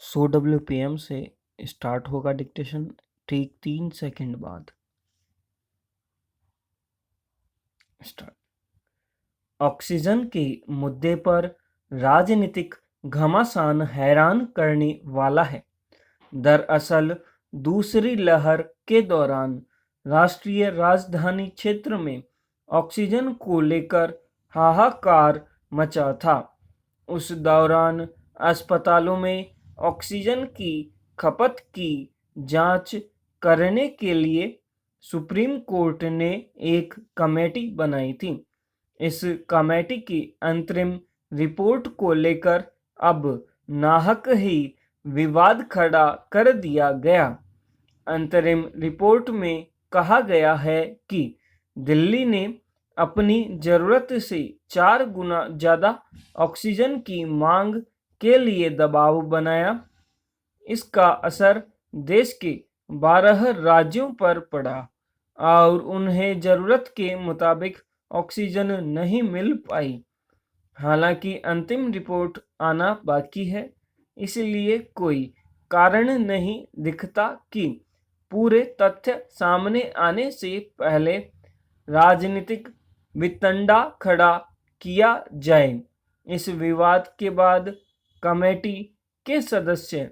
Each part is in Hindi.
100 WPM से स्टार्ट होगा डिक्टेशन ठीक 3 सेकंड बाद। स्टार्ट। ऑक्सीजन के मुद्दे पर राजनीतिक घमासान हैरान करने वाला है। दरअसल दूसरी लहर के दौरान राष्ट्रीय राजधानी क्षेत्र में ऑक्सीजन को लेकर हाहाकार मचा था। उस दौरान अस्पतालों में ऑक्सीजन की खपत की जांच करने के लिए सुप्रीम कोर्ट ने एक कमेटी बनाई थी। इस कमेटी की अंतरिम रिपोर्ट को लेकर अब नाहक ही विवाद खड़ा कर दिया गया। अंतरिम रिपोर्ट में कहा गया है कि दिल्ली ने अपनी जरूरत से 4 गुना ज्यादा ऑक्सीजन की मांग के लिए दबाव बनाया। इसका असर देश के 12 राज्यों पर पड़ा और उन्हें जरूरत के मुताबिक ऑक्सीजन नहीं मिल पाई। हालांकि अंतिम रिपोर्ट आना बाकी है, इसलिए कोई कारण नहीं दिखता कि पूरे तथ्य सामने आने से पहले राजनीतिक वितंडा खड़ा किया जाए। इस विवाद के बाद कमेटी के सदस्य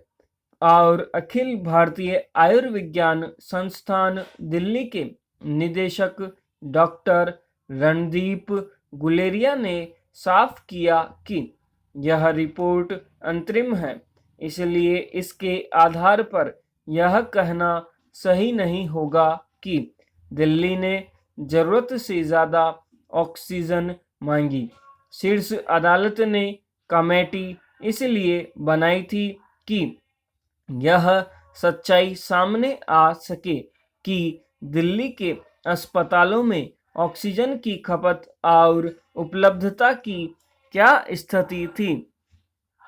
और अखिल भारतीय आयुर्विज्ञान संस्थान दिल्ली के निदेशक डॉक्टर रणदीप गुलेरिया ने साफ किया कि यह रिपोर्ट अंतरिम है, इसलिए इसके आधार पर यह कहना सही नहीं होगा कि दिल्ली ने जरूरत से ज़्यादा ऑक्सीजन मांगी। शीर्ष अदालत ने कमेटी इसलिए बनाई थी कि यह सच्चाई सामने आ सके कि दिल्ली के अस्पतालों में ऑक्सीजन की खपत और उपलब्धता की क्या स्थिति थी।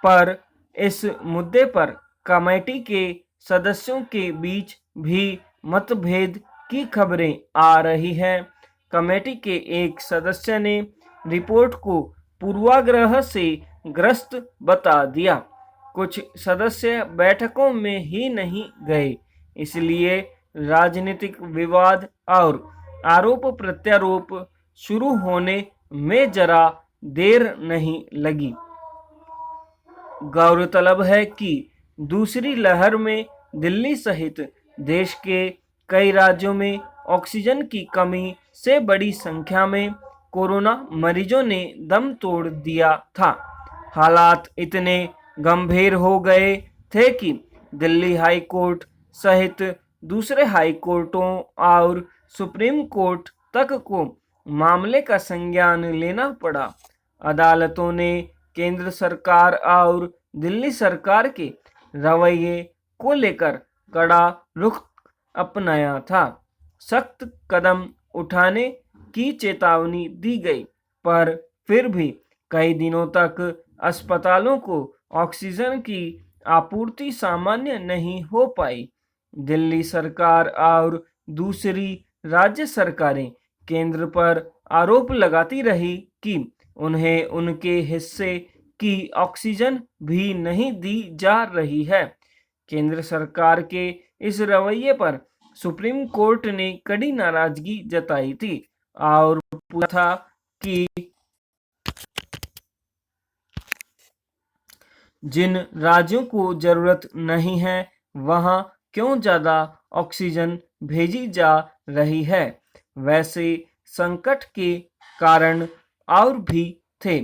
पर इस मुद्दे पर कमेटी के सदस्यों के बीच भी मतभेद की खबरें आ रही हैं। कमेटी के एक सदस्य ने रिपोर्ट को पूर्वाग्रह से ग्रस्त बता दिया। कुछ सदस्य बैठकों में ही नहीं गए, इसलिए राजनीतिक विवाद और आरोप प्रत्यारोप शुरू होने में जरा देर नहीं लगी। गौरतलब है कि दूसरी लहर में दिल्ली सहित देश के कई राज्यों में ऑक्सीजन की कमी से बड़ी संख्या में कोरोना मरीजों ने दम तोड़ दिया था। हालात इतने गंभीर हो गए थे कि दिल्ली हाई कोर्ट सहित दूसरे हाई कोर्टों और सुप्रीम कोर्ट तक को मामले का संज्ञान लेना पड़ा। अदालतों ने केंद्र सरकार और दिल्ली सरकार के रवैये को लेकर कड़ा रुख अपनाया था। सख्त कदम उठाने की चेतावनी दी गई, पर फिर भी कई दिनों तक अस्पतालों को ऑक्सीजन की आपूर्ति सामान्य नहीं हो पाई। दिल्ली सरकार और दूसरी राज्य सरकारें केंद्र पर आरोप लगाती रही कि उन्हें उनके हिस्से की ऑक्सीजन भी नहीं दी जा रही है। केंद्र सरकार के इस रवैये पर सुप्रीम कोर्ट ने कड़ी नाराजगी जताई थी और पूछा था कि जिन राज्यों को जरूरत नहीं है वहां क्यों ज्यादा ऑक्सीजन भेजी जा रही है। वैसे संकट के कारण और भी थे।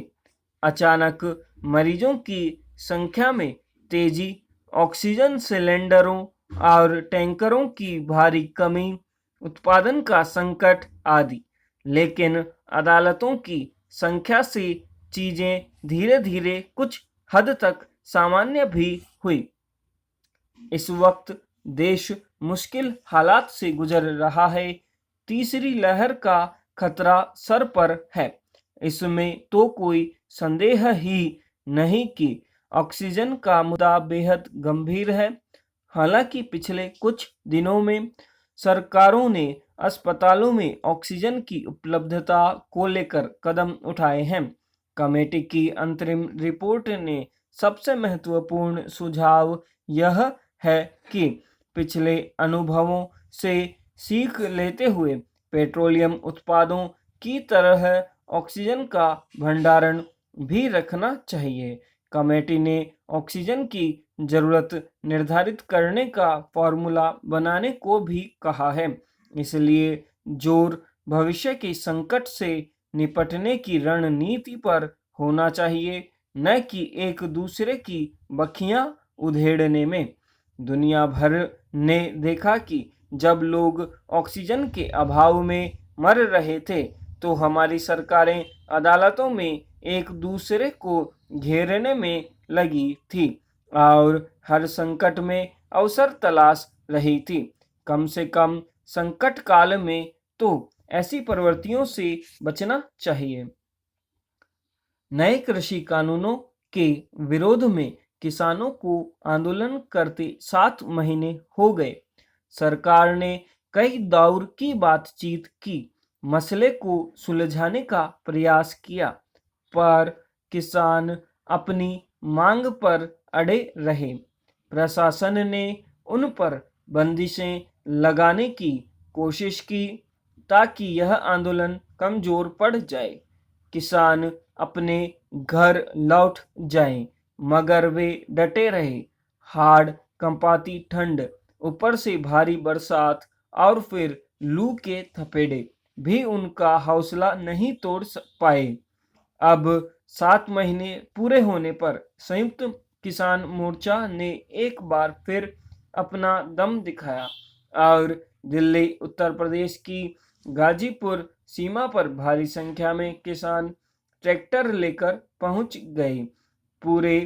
अचानक मरीजों की संख्या में तेजी, ऑक्सीजन सिलेंडरों और टैंकरों की भारी कमी, उत्पादन का संकट आदि। लेकिन अदालतों की संख्या से चीजें धीरे धीरे कुछ हद तक सामान्य भी हुई। इस वक्त देश मुश्किल हालात से गुजर रहा है। तीसरी लहर का खतरा सर पर है, इसमें तो कोई संदेह ही नहीं कि ऑक्सीजन का मुद्दा बेहद गंभीर है। हालांकि पिछले कुछ दिनों में सरकारों ने अस्पतालों में ऑक्सीजन की उपलब्धता को लेकर कदम उठाए हैं। कमेटी की अंतरिम रिपोर्ट ने सबसे महत्वपूर्ण सुझाव यह है कि पिछले अनुभवों से सीख लेते हुए पेट्रोलियम उत्पादों की तरह ऑक्सीजन का भंडारण भी रखना चाहिए। कमेटी ने ऑक्सीजन की जरूरत निर्धारित करने का फॉर्मूला बनाने को भी कहा है। इसलिए जोर भविष्य के संकट से निपटने की रणनीति पर होना चाहिए, न कि एक दूसरे की बखियां उधेड़ने में। दुनिया भर ने देखा कि जब लोग ऑक्सीजन के अभाव में मर रहे थे तो हमारी सरकारें अदालतों में एक दूसरे को घेरने में लगी थी और हर संकट में अवसर तलाश रही थी। कम से कम संकट काल में तो ऐसी प्रवृत्तियों से बचना चाहिए। नए कृषि कानूनों के विरोध में किसानों को आंदोलन करते 7 महीने हो गए। सरकार ने कई दौर की बातचीत की, मसले को सुलझाने का प्रयास किया, पर किसान अपनी मांग पर अड़े रहे। प्रशासन ने उन पर बंदिशें लगाने की कोशिश की ताकि यह आंदोलन कमजोर पड़ जाए, किसान अपने घर लौट जाएं, मगर वे डटे रहे। हाड़ कंपाती ठंड, ऊपर से भारी बरसात और फिर लू के थपेड़े भी उनका हौसला नहीं तोड़ पाए। अब 7 महीने पूरे होने पर संयुक्त किसान मोर्चा ने एक बार फिर अपना दम दिखाया और दिल्ली उत्तर प्रदेश की गाजीपुर सीमा पर भारी संख्या में किसान ट्रैक्टर लेकर पहुंच गए। पूरे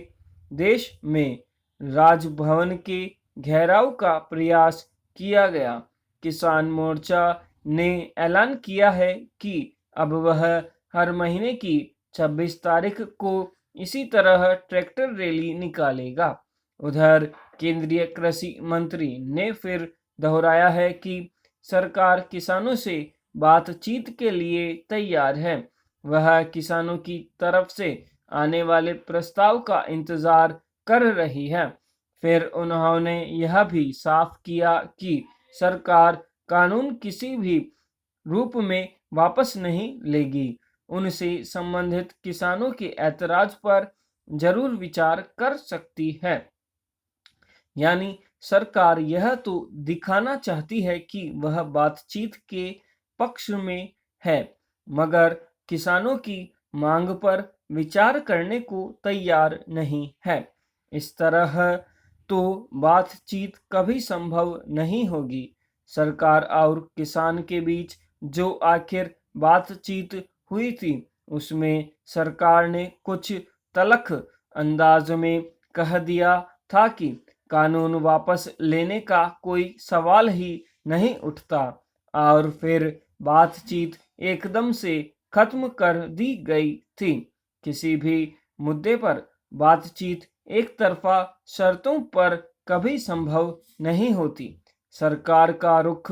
देश में राजभवन के घेराव का प्रयास किया गया। किसान मोर्चा ने ऐलान किया है कि अब वह हर महीने की 26 तारीख को इसी तरह ट्रैक्टर रैली निकालेगा। उधर केंद्रीय कृषि मंत्री ने फिर दोहराया है कि सरकार किसानों से बातचीत के लिए तैयार है। वह किसानों की तरफ से आने वाले प्रस्ताव का इंतजार कर रही है। फिर उन्होंने यह भी साफ किया कि सरकार कानून किसी भी रूप में वापस नहीं लेगी। उनसे संबंधित किसानों के ऐतराज पर जरूर विचार कर सकती है। यानी सरकार यह तो दिखाना चाहती है कि वह बातचीत के पक्ष में है, मगर किसानों की मांग पर विचार करने को तैयार नहीं है। इस तरह तो बातचीत कभी संभव नहीं होगी। सरकार और किसान के बीच जो आखिर बातचीत हुई थी उसमें सरकार ने कुछ तलख अंदाज में कह दिया था कि कानून वापस लेने का कोई सवाल ही नहीं उठता, और फिर बातचीत एकदम से खत्म कर दी गई थी। किसी भी मुद्दे पर बातचीत एक तरफा शर्तों पर कभी संभव नहीं होती। सरकार का रुख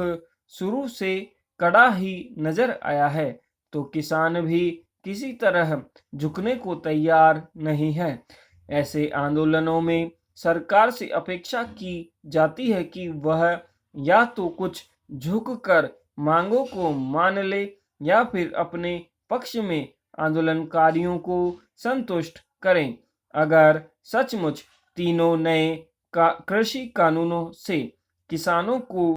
शुरू से कड़ा ही नजर आया है, तो किसान भी किसी तरह झुकने को तैयार नहीं है। ऐसे आंदोलनों में सरकार से अपेक्षा की जाती है कि वह या तो कुछ झुककर मांगों को मान ले या फिर अपने पक्ष में आंदोलनकारियों को संतुष्ट करें। अगर सचमुच तीनों नए कृषि कानूनों से किसानों को